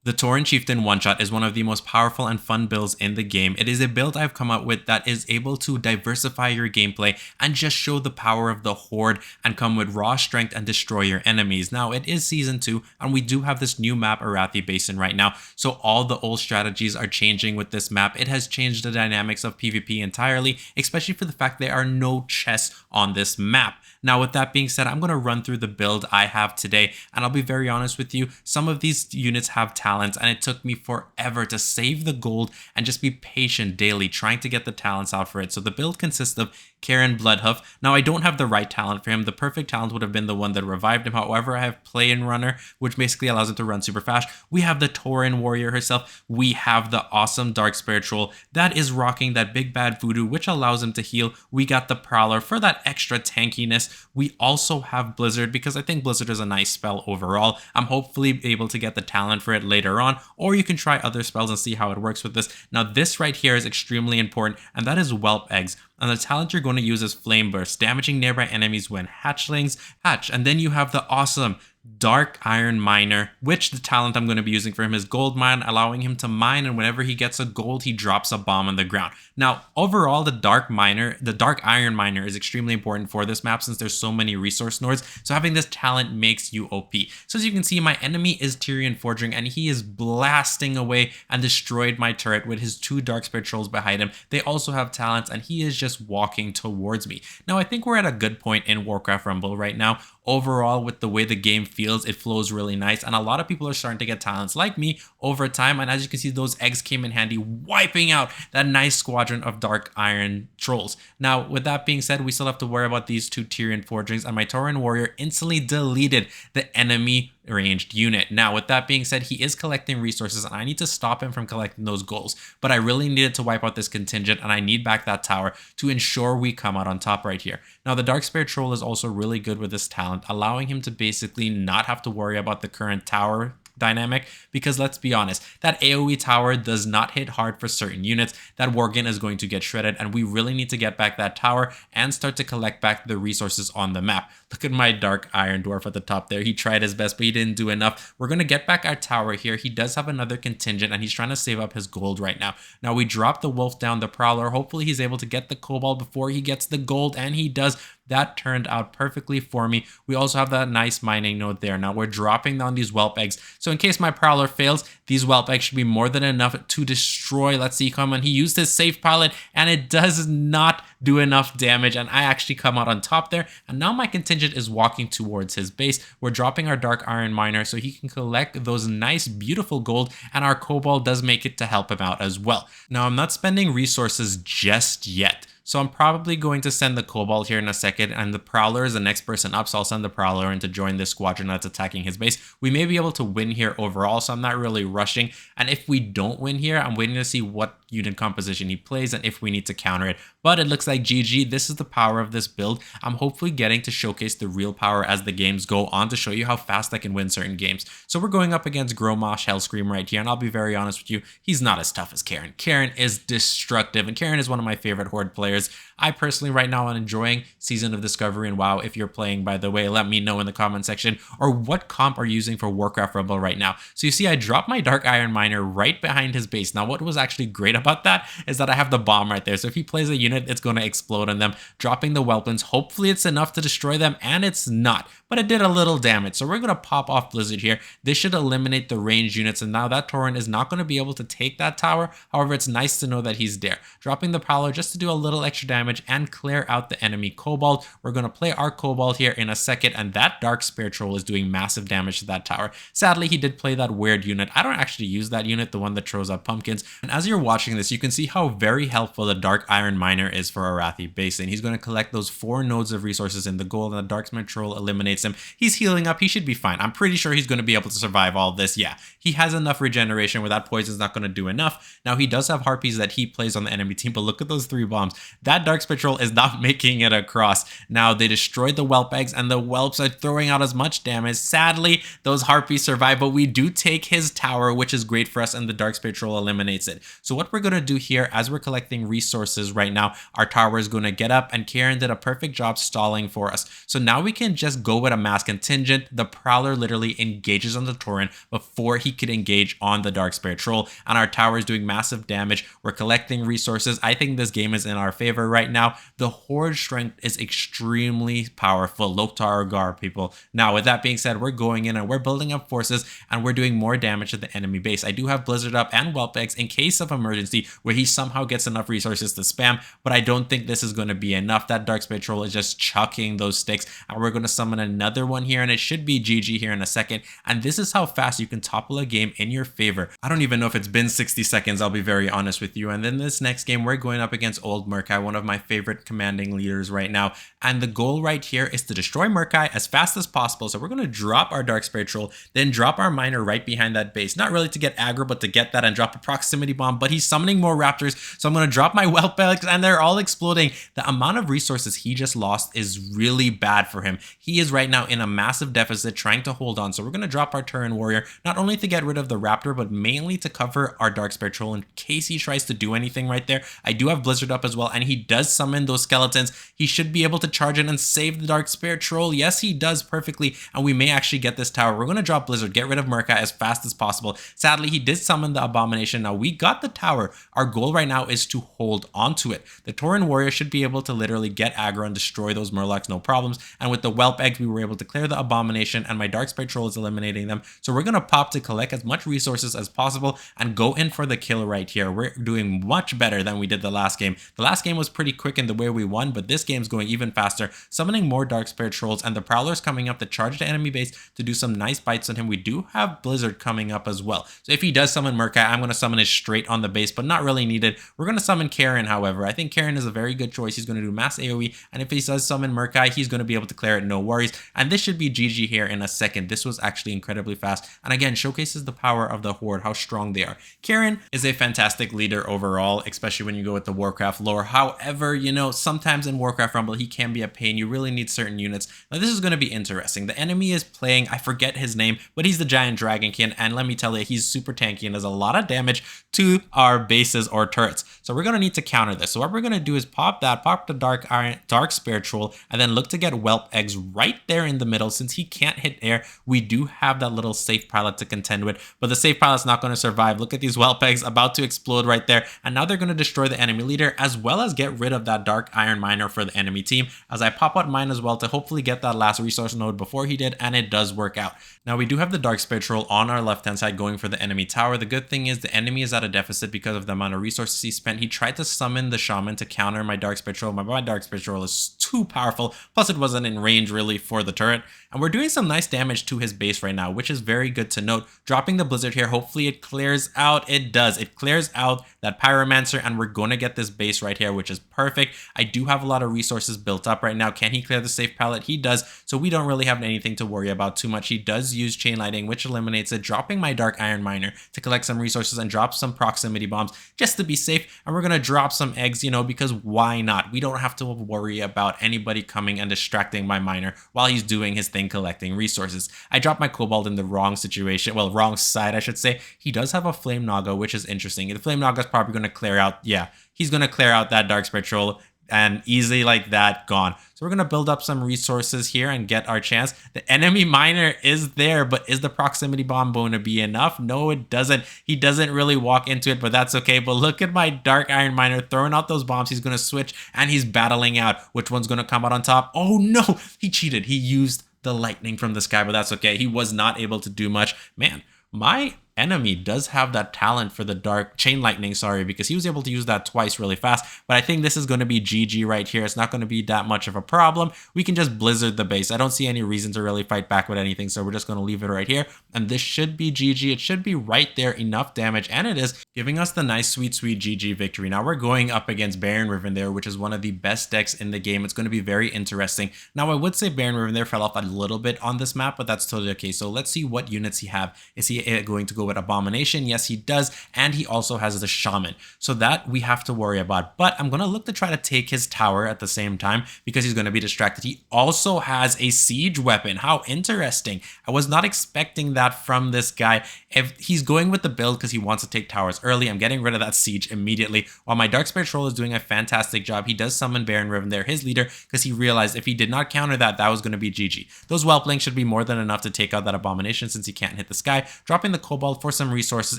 The Tauren Chieftain one-shot is one of the most powerful and fun builds in the game. It is a build I've come up with that is able to diversify your gameplay and just show the power of the Horde and come with raw strength and destroy your enemies. Now, it is Season 2 and we do have this new map, Arathi Basin, right now, so all the old strategies are changing with this map. It has changed the dynamics of PvP entirely, especially for the fact there are no chests on this map. Now, with that being said, I'm going to run through the build I have today, and I'll be very honest with you, some of these units have talents, and it took me forever to save the gold and just be patient daily trying to get the talents out for it. So the build consists of Cairne Bloodhoof. Now, I don't have the right talent for him. The perfect talent would have been the one that revived him. However, I have Play and Runner, which basically allows him to run super fast. We have the Tauren Warrior herself. We have the awesome Dark Spirit Troll that is rocking that big bad voodoo, which allows him to heal. We got the Prowler for that extra tankiness. We also have Blizzard because I think Blizzard is a nice spell overall. I'm hopefully able to get the talent for it later on, or you can try other spells and see how it works with this. Now, this right here is extremely important, and that is Whelp Eggs. And the talent you're going to use is Flame Burst, damaging nearby enemies when hatchlings hatch. And then you have the awesome Dark Iron Miner, which the talent I'm going to be using for him is Gold Mine, allowing him to mine, and whenever he gets a gold, he drops a bomb on the ground. Now, overall, the Dark Iron Miner is extremely important for this map since there's so many resource nodes, so having this talent makes you OP. So as you can see, my enemy is Tyrion Forging, and he is blasting away and destroyed my turret with his 2 Dark Spirit Trolls behind him. They also have talents, and he is just walking towards me. Now, I think we're at a good point in Warcraft Rumble right now. Overall, with the way the game feels, it flows really nice, and a lot of people are starting to get talents like me over time, and as you can see, those eggs came in handy, wiping out that nice squadron of Dark Iron Trolls. Now, with that being said, we still have to worry about these 2 Tyrion Forgings, and my Tauren Warrior instantly deleted the enemy ranged unit. Now, with that being said, he is collecting resources, and I need to stop him from collecting those goals, but I really needed to wipe out this contingent, and I need back that tower to ensure we come out on top right here. Now, the Dark Spirit Troll is also really good with this talent, allowing him to basically not have to worry about the current tower dynamic, because let's be honest, that AoE tower does not hit hard for certain units. That Worgen is going to get shredded, and we really need to get back that tower and start to collect back the resources on the map. Look at my Dark Iron Dwarf at the top there. He tried his best, but he didn't do enough. We're going to get back our tower here. He does have another contingent, and he's trying to save up his gold right now. Now, we drop the Wolf down, the Prowler. Hopefully, he's able to get the Cobalt before he gets the gold, and he does. That turned out perfectly for me. We also have that nice mining node there. Now, we're dropping down these Whelp Eggs. So in case my Prowler fails, these Whelp Eggs should be more than enough to destroy. Let's see, come on. He used his safe pilot, and it does not do enough damage, and I actually come out on top there. And now my contingent is walking towards his base. We're dropping our Dark Iron Miner so he can collect those nice, beautiful gold, and our Cobalt does make it to help him out as well. Now, I'm not spending resources just yet, so I'm probably going to send the Cobalt here in a second, and the Prowler is the next person up, so I'll send the Prowler in to join this squadron that's attacking his base. We may be able to win here overall, so I'm not really rushing, and if we don't win here, I'm waiting to see what unit composition he plays and if we need to counter it. But it looks like GG. This is the power of this build. I'm hopefully getting to showcase the real power as the games go on to show you how fast I can win certain games. So we're going up against Grommash Hellscream right here, and I'll be very honest with you, he's not as tough as Cairne. Cairne is destructive, and Cairne is one of my favorite Horde players. I personally right now am enjoying Season of Discovery and WoW. If you're playing, by the way, let me know in the comment section, or what comp are you using for Warcraft Rumble right now. So you see, I dropped my Dark Iron Miner right behind his base. Now, what was actually great about that is that I have the bomb right there. So if he plays a unit, it's going to explode on them, dropping the weapons. Hopefully it's enough to destroy them, and it's not, but it did a little damage. So we're going to pop off Blizzard here. This should eliminate the ranged units, and now that Tauren is not going to be able to take that tower. However, it's nice to know that he's there. Dropping the Prowler just to do a little extra damage and clear out the enemy Cobalt. We're going to play our Cobalt here in a second, and that Dark Spirit Troll is doing massive damage to that tower. Sadly, he did play that weird unit. I don't actually use that unit, the one that throws out pumpkins. And as you're watching this, you can see how very helpful the Dark Iron Miner is for Arathi Basin. He's going to collect those 4 nodes of resources in the gold, and the Dark Spirit Troll eliminates him. He's healing up. He should be fine. I'm pretty sure he's going to be able to survive all this. Yeah, he has enough regeneration where that poison's not going to do enough. Now, he does have Harpies that he plays on the enemy team, but look at those 3 bombs. that Dark Patrol is not making it across. Now they destroyed the whelp eggs and the whelps are throwing out as much damage. Sadly, those harpies survive, but we do take his tower, which is great for us, and the Dark Patrol eliminates it. So what we're going to do here, as we're collecting resources right now, our tower is going to get up, and Cairne did a perfect job stalling for us. So now we can just go with a mass contingent. The Prowler literally engages on the Tauren before he could engage on the Dark Patrol, and our tower is doing massive damage. We're collecting resources. I think this game is in our favor right now. The Horde strength is extremely powerful. Loktar Gar, people. Now, with that being said, we're going in and we're building up forces, and we're doing more damage to the enemy base. I do have Blizzard up and Whelp Eggs in case of emergency where he somehow gets enough resources to spam, but I don't think this is going to be enough. That Dark Patrol is just chucking those sticks, and we're going to summon another one here, and it should be GG here in a second. And this is how fast you can topple a game in your favor. I don't even know if it's been 60 seconds, I'll be very honest with you. And then this next game, we're going up against Old Murk-Eye, one of my favorite commanding leaders right now. And the goal right here is to destroy Murk-Eye as fast as possible. So we're going to drop our Dark Patrol, then drop our miner right behind that base. Not really to get aggro, but to get that and drop a proximity bomb. But he's summoning more raptors, so I'm going to drop my whelp eggs, and they're all exploding. The amount of resources he just lost is really bad for him. He is right now in a massive deficit trying to hold on. So we're going to drop our Tyrion warrior, not only to get rid of the raptor, but mainly to cover our Dark Patrol in case he tries to do anything right there. I do have Blizzard up as well, and he does summon those skeletons. He should be able to charge in and save the Dark Patrol. Yes, he does perfectly, and we may actually get this tower. We're going to drop Blizzard, get rid of Murk-Eye as fast as possible. Sadly, he did summon the Abomination. Now, we got the tower. Our goal right now is to hold onto it. The Tauren warrior should be able to literally get aggro and destroy those Murlocs, no problems. And with the Whelp Eggs, we were able to clear the Abomination, and my Dark Patrol is eliminating them. So we're going to pop to collect as much resources as possible and go in for the kill right here. We're doing much better than we did the last game. The last game was pretty quick in the way we won, but this game's going even faster, summoning more Dark Patrols, and the Prowler's coming up to charge the enemy base to do some nice bites on him. We do have Blizzard coming up as well. So if he does summon Murk-Eye, I'm going to summon it straight on the base, but not really needed. We're going to summon Cairne, however. I think Cairne is a very good choice. He's going to do mass AoE, and if he does summon Murk-Eye, he's going to be able to clear it, no worries. And this should be GG here in a second. This was actually incredibly fast, and again, showcases the power of the Horde, how strong they are. Cairne is a fantastic leader overall, especially when you go with the Warcraft lore. However, you know, sometimes in Warcraft Rumble, he can be a pain. You really need certain units. Now, this is going to be interesting. The enemy is playing, I forget his name, but he's the Giant Dragonkin, and let me tell you, he's super tanky and does a lot of damage to our bases or turrets. So we're going to need to counter this. So what we're going to do is pop the Dark Spiritual, and then look to get Whelp Eggs right there in the middle. Since he can't hit air, we do have that little safe pilot to contend with, but the safe pilot's not going to survive. Look at these Whelp Eggs about to explode right there, and now they're going to destroy the enemy leader as well as get rid of that Dark Iron Miner for the enemy team, as I pop out mine as well to hopefully get that last resource node before he did, and it does work out. Now we do have the Dark Spectral on our left hand side going for the enemy tower. The good thing is the enemy is at a deficit because of the amount of resources he spent. He tried to summon the shaman to counter my Dark Spectral. My Dark Spectral is too powerful, plus it wasn't in range really for the turret, and we're doing some nice damage to his base right now, which is very good to note. Dropping the Blizzard here, hopefully it clears out. It does. It clears out that Pyromancer, and we're going to get this base right here, which is perfect. I do have a lot of resources built up right now. Can he clear the safe pallet? He does, so we don't really have anything to worry about too much. He does use Chain Lightning, which eliminates it, dropping my Dark Iron Miner to collect some resources and drop some proximity bombs just to be safe. And we're going to drop some eggs, you know, because why not? We don't have to worry about anybody coming and distracting my miner while he's doing his thing collecting resources. I dropped my Cobalt in the wrong situation, well, wrong side, I should say. He does have a Flame Naga, which is interesting. The Flame Naga is probably going to clear out, yeah, he's going to clear out that Dark Spectral, and easy like that, gone. So we're going to build up some resources here and get our chance. The enemy miner is there, but is the proximity bomb going to be enough? No, it doesn't. He doesn't really walk into it, but that's okay. But look at my Dark Iron Miner throwing out those bombs. He's going to switch, and he's battling out. Which one's going to come out on top? Oh no, he cheated. He used the lightning from the sky, but that's okay. He was not able to do much. Man, my enemy does have that talent for the Dark Chain Lightning, sorry, because he was able to use that twice really fast. But I think this is going to be GG right here. It's not going to be that much of a problem. We can just Blizzard the base. I don't see any reason to really fight back with anything, so we're just going to leave it right here. And this should be GG. It should be right there, enough damage, and it is, giving us the nice sweet GG victory. Now we're going up against Baron Rivendare, which is one of the best decks in the game. It's going to be very interesting. Now I would say Baron Rivendare fell off a little bit on this map, but that's totally okay. So let's see what units he have. Is he going to go with Abomination. Yes, he does. And he also has the Shaman. So that we have to worry about. But I'm going to look to try to take his tower at the same time because he's going to be distracted. He also has a siege weapon. How interesting. I was not expecting that from this guy. If he's going with the build because he wants to take towers early, I'm getting rid of that siege immediately. While my Dark Spirit Troll is doing a fantastic job, he does summon Baron Rivendare, his leader, because he realized if he did not counter that, that was going to be GG. Those Whelplings should be more than enough to take out that Abomination since he can't hit the sky. Dropping the Kobold for some resources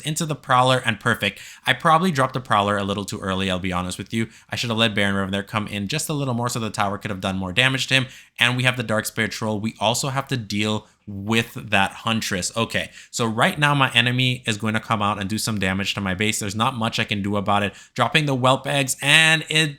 into the Prowler, and perfect. I probably dropped the Prowler a little too early, I'll be honest with you. I should have let Baron Rivendare come in just a little more so the tower could have done more damage to him. And we have the Dark Spirit Troll. We also have to deal with that Huntress. Okay, so right now my enemy is going to come out and do some damage to my base. There's not much I can do about it. Dropping the Whelp Eggs, and it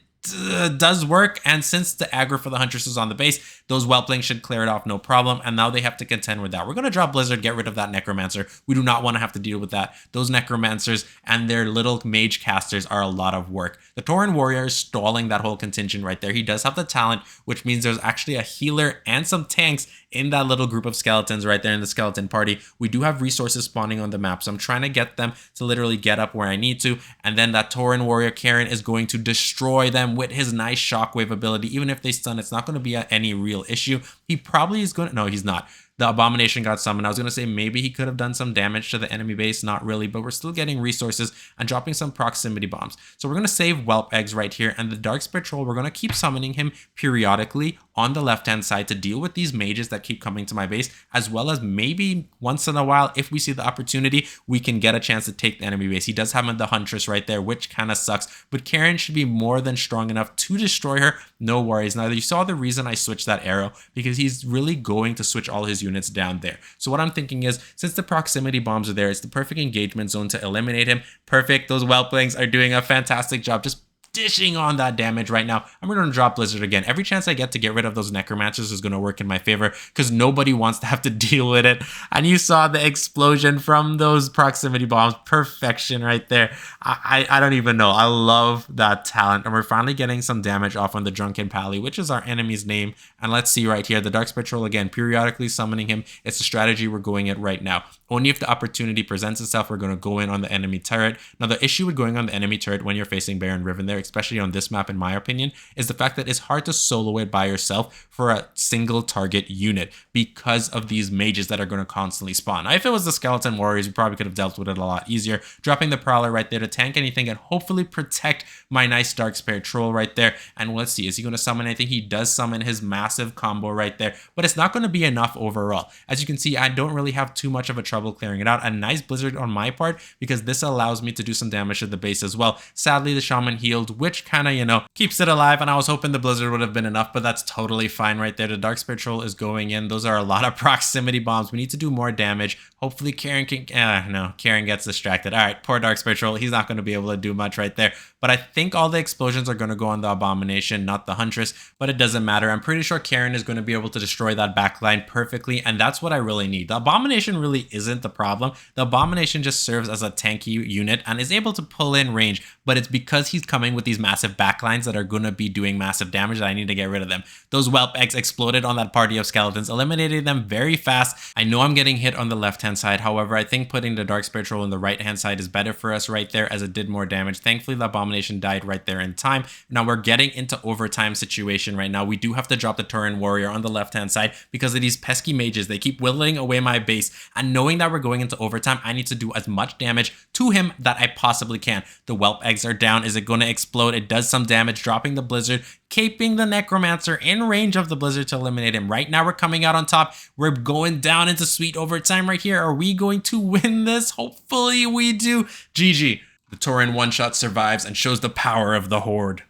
does work. And since the aggro for the Huntress is on the base, those Whelplings should clear it off no problem. And now they have to contend with that. We're going to drop Blizzard, get rid of that Necromancer. We do not want to have to deal with that. Those Necromancers and their little mage casters are a lot of work. The Tauren Warrior is stalling that whole contingent right there. He does have the talent, which means there's actually a healer and some tanks in that little group of skeletons right there in the skeleton party. We do have resources spawning on the map, so I'm trying to get them to literally get up where I need to. And then that Tauren Warrior Cairne is going to destroy them with his nice shockwave ability. Even if they stun, it's not going to be any real issue. He probably is going to, no, he's not. The Abomination got summoned. I was going to say maybe he could have done some damage to the enemy base. Not really, but we're still getting resources and dropping some proximity bombs. So we're going to save Whelp Eggs right here. And the Dark Spirit Troll, we're going to keep summoning him periodically on the left-hand side to deal with these mages that keep coming to my base, as well as maybe once in a while, if we see the opportunity, we can get a chance to take the enemy base. He does have the Huntress right there, which kind of sucks, but Cairne should be more than strong enough to destroy her. No worries. Now, you saw the reason I switched that arrow, because he's really going to switch all his units down there. So what I'm thinking is, since the proximity bombs are there, it's the perfect engagement zone to eliminate him. Perfect. Those Whelplings are doing a fantastic job just dishing on that damage right now. I'm going to drop Blizzard again. Every chance I get to get rid of those Necromancers is going to work in my favor because nobody wants to have to deal with it. And you saw the explosion from those proximity bombs. Perfection right there. I don't even know. I love that talent. And we're finally getting some damage off on the Drunken Pally, which is our enemy's name. And let's see right here. The Dark Spirit Troll again, periodically summoning him. It's a strategy we're going at right now. Only if the opportunity presents itself, we're going to go in on the enemy turret. Now, the issue with going on the enemy turret when you're facing Baron Rivendare, especially on this map, in my opinion, is the fact that it's hard to solo it by yourself for a single target unit because of these mages that are going to constantly spawn. Now, if it was the Skeleton Warriors, we probably could have dealt with it a lot easier. Dropping the Prowler right there to tank anything and hopefully protect my nice Dark Spirit Troll right there. And let's see, is he going to summon anything? He does summon his massive combo right there, but it's not going to be enough overall. As you can see, I don't really have too much of a trouble clearing it out. A nice Blizzard on my part because this allows me to do some damage to the base as well. Sadly, the Shaman healed, which kind of, keeps it alive, and I was hoping the Blizzard would have been enough, but that's totally fine right there. The Dark Spirit Troll is going in. Those are a lot of proximity bombs. We need to do more damage. Hopefully Cairne can, no, Cairne gets distracted. All right, poor Dark Spirit Troll. He's not going to be able to do much right there, but I think all the explosions are going to go on the Abomination, not the Huntress, but it doesn't matter. I'm pretty sure Cairne is going to be able to destroy that backline perfectly, and that's what I really need. The Abomination really isn't the problem. The Abomination just serves as a tanky unit and is able to pull in range, but it's because he's coming with these massive backlines that are going to be doing massive damage that I need to get rid of them. Those Whelp Eggs exploded on that party of skeletons, eliminated them very fast. I know I'm getting hit on the left-hand side. However, I think putting the Dark Spirit Troll on the right-hand side is better for us right there as it did more damage. Thankfully, the Abomination died right there in time. Now we're getting into overtime situation right now. We do have to drop the Tauren Warrior on the left-hand side because of these pesky mages. They keep whittling away my base, and knowing that we're going into overtime, I need to do as much damage to him that I possibly can. The Whelp Eggs are down. Is it going to explode? It does some damage, dropping the Blizzard, caping the Necromancer in range of the Blizzard to eliminate him. Right now, we're coming out on top. We're going down into sweet overtime right here. Are we going to win this? Hopefully we do. GG. The Tauren one-shot survives and shows the power of the Horde.